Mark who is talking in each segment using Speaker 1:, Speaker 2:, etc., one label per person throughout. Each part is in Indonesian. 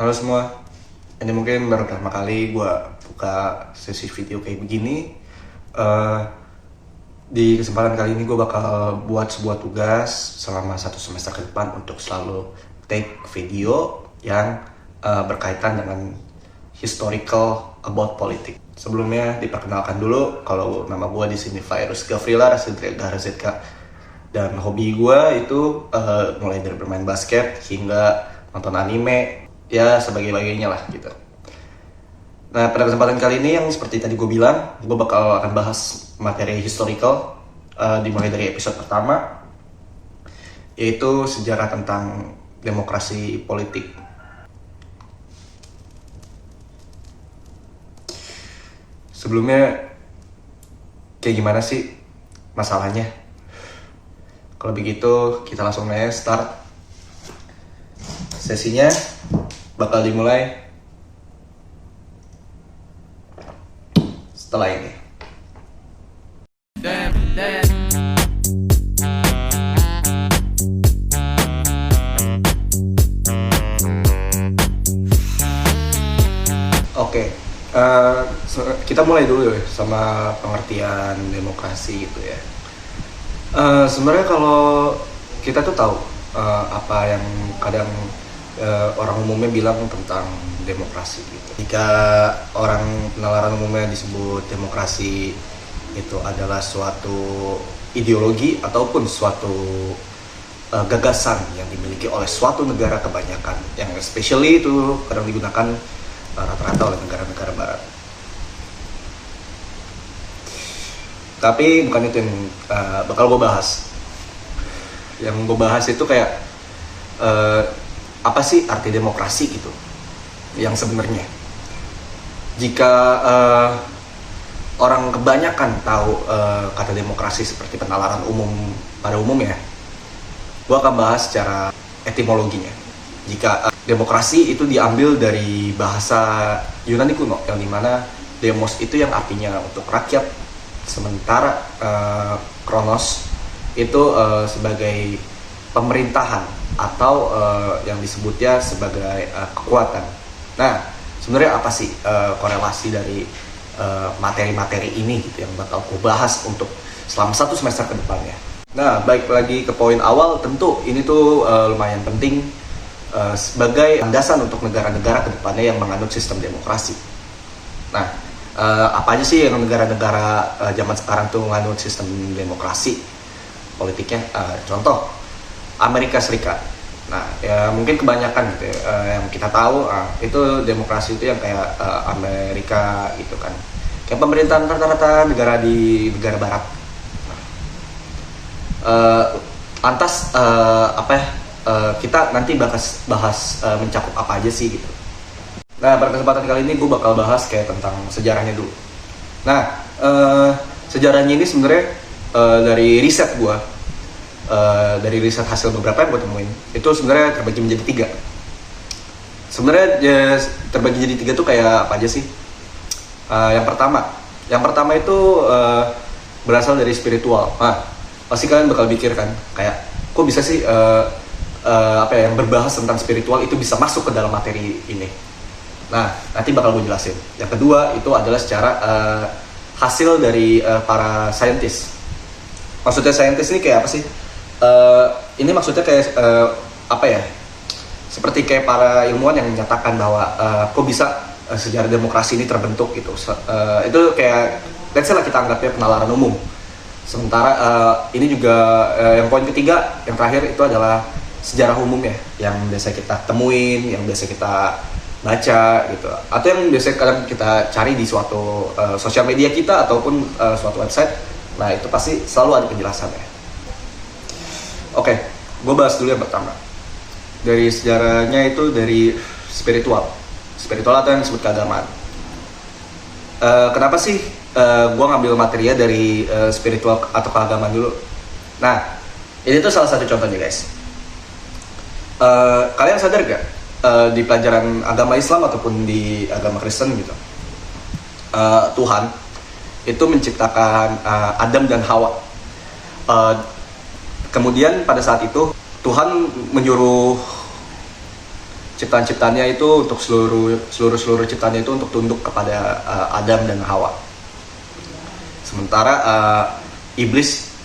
Speaker 1: Halo semua, ini mungkin baru pertama kali gue buka sesi video kayak begini. Eh, di kesempatan kali ini gue bakal buat sebuah tugas selama 1 semester ke depan untuk selalu take video yang berkaitan dengan historical about politik. Sebelumnya diperkenalkan dulu, kalau nama gue di sini Virus Gavrila Rasidria Garzika, dan hobi gue itu mulai dari bermain basket hingga nonton anime, ya sebagai-bagainya lah gitu. Nah, pada kesempatan kali ini yang seperti tadi gue bilang, gue akan bahas materi historical, dimulai dari episode pertama, yaitu sejarah tentang demokrasi politik. Sebelumnya, kayak gimana sih masalahnya? Kalau begitu, kita langsung aja start. Sesinya bakal dimulai setelah ini. Oke, kita mulai dulu ya sama pengertian demokrasi gitu ya. Sebenarnya kalau kita tuh tahu apa yang kadang orang umumnya bilang tentang demokrasi gitu. Jika orang penalaran umumnya disebut demokrasi itu adalah suatu ideologi ataupun suatu gagasan yang dimiliki oleh suatu negara kebanyakan, yang especially itu kadang digunakan rata-rata oleh negara-negara barat. Tapi bukan itu yang bakal gue bahas. Yang gue bahas itu kayak apa sih arti demokrasi gitu yang sebenarnya. Jika orang kebanyakan tahu kata demokrasi seperti penalaran umum pada umumnya, gue akan bahas secara etimologinya. Jika demokrasi itu diambil dari bahasa Yunani kuno, yang dimana demos itu yang artinya untuk rakyat, sementara kronos itu sebagai pemerintahan atau yang disebutnya sebagai kekuatan. Nah, sebenarnya apa sih korelasi dari materi-materi ini gitu yang bakal aku bahas untuk selama 1 semester ke depannya. Nah, baik lagi ke poin awal, tentu ini tuh lumayan penting sebagai landasan untuk negara-negara ke depannya yang menganut sistem demokrasi. Nah, apa aja sih yang negara-negara zaman sekarang tuh menganut sistem demokrasi politiknya? Contoh Amerika Serikat. Nah, ya mungkin kebanyakan gitu ya, yang kita tahu itu demokrasi itu yang kayak Amerika gitu kan. Kayak pemerintahan rata-rata negara di negara barat. Lantas kita nanti bahas mencakup apa aja sih gitu. Nah, pada kesempatan kali ini gue bakal bahas kayak tentang sejarahnya dulu. Nah, sejarahnya ini sebenarnya dari riset gue, dari riset hasil beberapa yang gue temuin, itu sebenarnya terbagi menjadi 3. Sebenarnya terbagi jadi 3 tuh kayak apa aja sih? Yang pertama itu berasal dari spiritual. Nah, pasti kalian bakal pikir kan, kayak kok bisa sih yang berbahas tentang spiritual itu bisa masuk ke dalam materi ini. Nah, nanti bakal gue jelasin. Yang kedua itu adalah secara hasil dari para saintis. Maksudnya saintis ini kayak apa sih? Ini maksudnya kayak seperti kayak para ilmuwan yang menyatakan bahwa kok bisa sejarah demokrasi ini terbentuk gitu. Itu kayak let's say lah kita anggapnya penalaran umum. Sementara ini juga yang poin ketiga, yang terakhir itu adalah sejarah umumnya yang biasa kita temuin, yang biasa kita baca gitu, atau yang biasa kadang kita cari di suatu sosial media kita ataupun suatu website. Nah, itu pasti selalu ada penjelasannya. Oke, gue bahas dulu yang pertama. Dari sejarahnya itu dari spiritual atau yang disebut keagamaan. Kenapa sih gue ngambil materinya dari spiritual atau keagamaan dulu? Nah, ini tuh salah satu contohnya guys. Kalian sadar gak di pelajaran agama Islam ataupun di agama Kristen gitu, Tuhan itu menciptakan Adam dan Hawa. Kemudian pada saat itu Tuhan menyuruh ciptaan-ciptaannya itu untuk seluruh ciptaannya itu untuk tunduk kepada Adam dan Hawa. Sementara iblis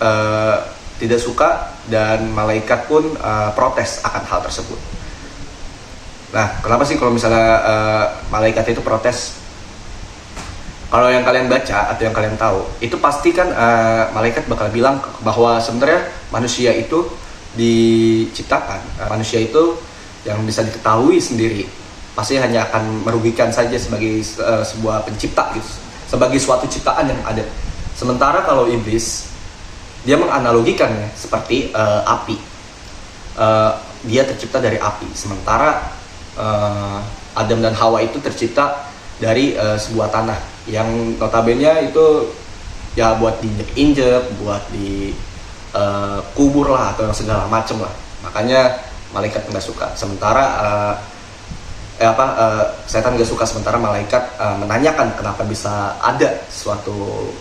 Speaker 1: tidak suka dan malaikat pun protes akan hal tersebut. Nah, kenapa sih kalau misalnya malaikat itu protes? Kalau yang kalian baca atau yang kalian tahu, itu pasti kan malaikat bakal bilang bahwa sebenarnya manusia itu diciptakan, manusia itu yang bisa diketahui sendiri pasti hanya akan merugikan saja sebagai sebuah pencipta gitu, sebagai suatu ciptaan yang ada. Sementara kalau iblis, dia menganalogikannya seperti api. Dia tercipta dari api, sementara Adam dan Hawa itu tercipta dari sebuah tanah yang notabene itu ya buat diinjek, buat di kubur lah atau segala macem lah. Makanya malaikat nggak suka. Sementara setan nggak suka. Sementara malaikat menanyakan kenapa bisa ada suatu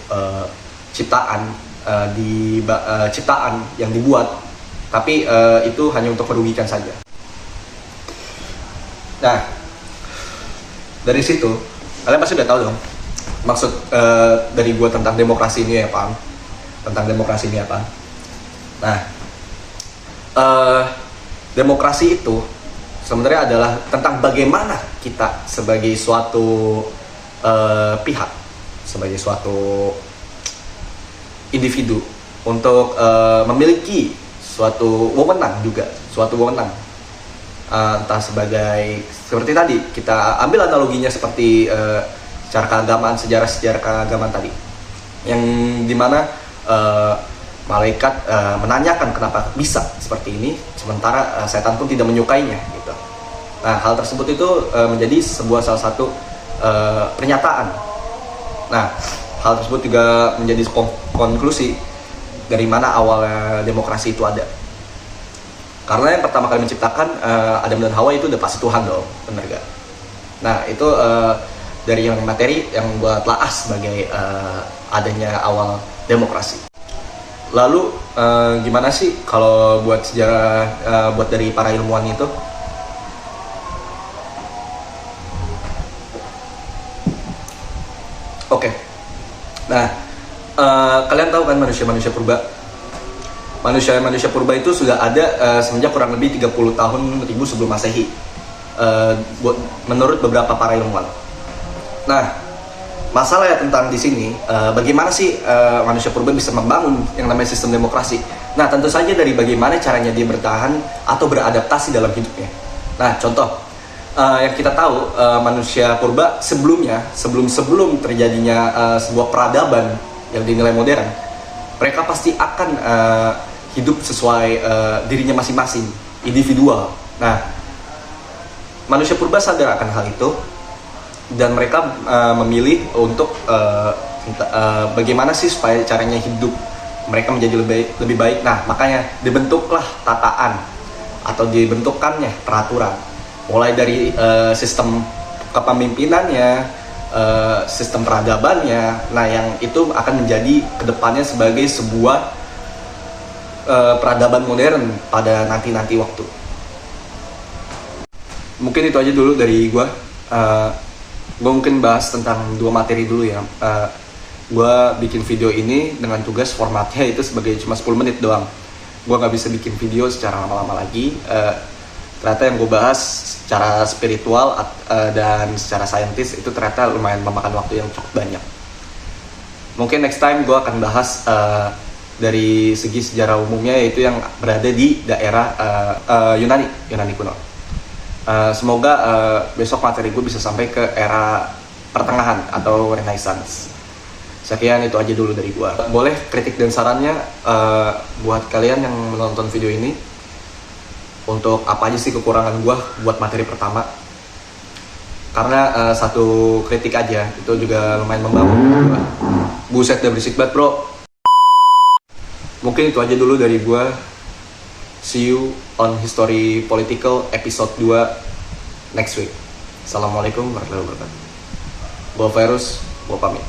Speaker 1: ciptaan ciptaan yang dibuat, tapi itu hanya untuk merugikan saja. Nah, dari situ kalian pasti udah tahu dong maksud dari gua tentang demokrasi ini ya, Pak. Tentang demokrasi ini apa? Nah, demokrasi itu sebenarnya adalah tentang bagaimana kita sebagai suatu pihak, sebagai suatu individu untuk memiliki suatu wewenang juga, suatu wewenang. Entah seperti tadi kita ambil analoginya seperti secara keagamaan, sejarah keagamaan tadi, yang dimana malaikat menanyakan kenapa bisa seperti ini, sementara setan pun tidak menyukainya gitu. Nah, hal tersebut itu menjadi sebuah salah satu pernyataan. Nah, hal tersebut juga menjadi konklusi dari mana awalnya demokrasi itu ada. Karena yang pertama kali menciptakan Adam dan Hawa itu udah pasti Tuhan dong, bener gak? Nah, itu dari yang materi yang gue telah sebagai adanya awal demokrasi. Lalu gimana sih kalau buat sejarah buat dari para ilmuwan itu? Oke. Nah, kalian tahu kan manusia purba? Manusia purba itu sudah ada semenjak kurang lebih 30 tahun sebelum Masehi. Menurut beberapa para ilmuwan. Nah, masalah ya tentang di sini, bagaimana sih manusia purba bisa membangun yang namanya sistem demokrasi? Nah, tentu saja dari bagaimana caranya dia bertahan atau beradaptasi dalam hidupnya. Nah, contoh yang kita tahu, manusia purba sebelum terjadinya sebuah peradaban yang dinilai modern, mereka pasti akan hidup sesuai dirinya masing-masing, individual. Nah, manusia purba sadar akan hal itu. Dan mereka memilih untuk bagaimana sih supaya caranya hidup mereka menjadi lebih baik. Nah, makanya dibentuklah tataan atau dibentukkannya peraturan, mulai dari sistem kepemimpinannya, sistem peradabannya. Nah, yang itu akan menjadi kedepannya sebagai sebuah peradaban modern pada nanti waktu. Mungkin itu aja dulu dari gue. Gue mungkin bahas tentang dua materi dulu ya. Gue bikin video ini dengan tugas formatnya itu sebagai cuma 10 menit doang. Gue gak bisa bikin video secara lama-lama lagi. Ternyata yang gue bahas secara spiritual dan secara saintis itu ternyata lumayan memakan waktu yang cukup banyak. Mungkin next time gue akan bahas dari segi sejarah umumnya, yaitu yang berada di daerah Yunani kuno. Semoga besok materi gue bisa sampai ke era pertengahan atau Renaissance. Sekian, itu aja dulu dari gue. Boleh kritik dan sarannya buat kalian yang menonton video ini, untuk apa aja sih kekurangan gue buat materi pertama. Karena satu kritik aja itu juga lumayan membangun gue. Buset, udah berisik banget bro. Mungkin itu aja dulu dari gue. See you on History Political episode 2 next week. Assalamualaikum warahmatullahi wabarakatuh. Bawa virus, bawa pamit.